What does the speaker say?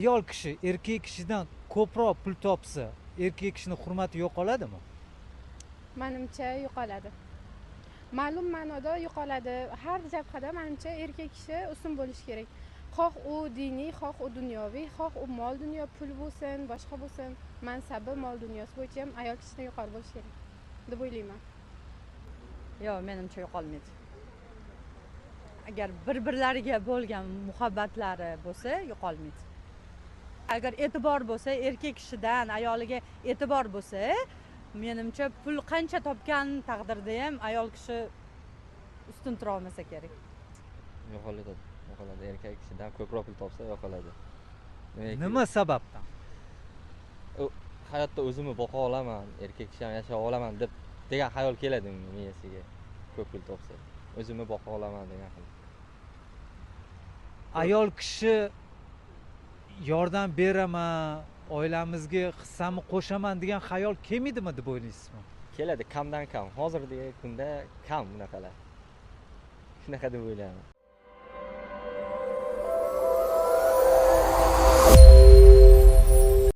Ayol kishi erkak kishidan ko'proq pul topsa, erkak kishining hurmati yo'qoladimi? Menimcha yo'qoladi. Ma'lum ma'noda yo'qoladi. Har jabhada menimcha erkak kishi ustun bo'lishi kerak. Xoh u diniy, xoh u dunyoviy, xoh u mol dunyo, pul bo'lsin, boshqa bo'lsin, mansabi, mol dunyosi bo'yicha ham ayol kishidan yuqori bo'lishi kerak deb o'ylayman. Yo'q, menimcha yo'qolmaydi. Agar bir-birlariga bo'lgan muhabbatlari bo'lsa, yo'qolmaydi. Agar e'tibor bo'lsa, erkak kishidan ayoliga e'tibor bo'lsa, menimcha pul qancha topgan taqdirda ham ayol kishi ustun tura olmasa kerak. Yo'qoladi. Erkak kishidan ko'proq pul topsa yo'qoladi. Nima sababdan? Hayotda o'zimni boqa olaman, erkak kishi ham yashay olaman degan xayol keladi miyasiga. Ko'p pul topsa, o'zimni boqa olaman degan xayol. Ayol kishi yordam beraman, oilamizga hissamni qo'shaman degan xayol kelmaydimi deb o'ylaysizmi? Keladi kamdan kam. Hozirgi kunda kam bunaqalar. Shunaqa deb o'ylayman.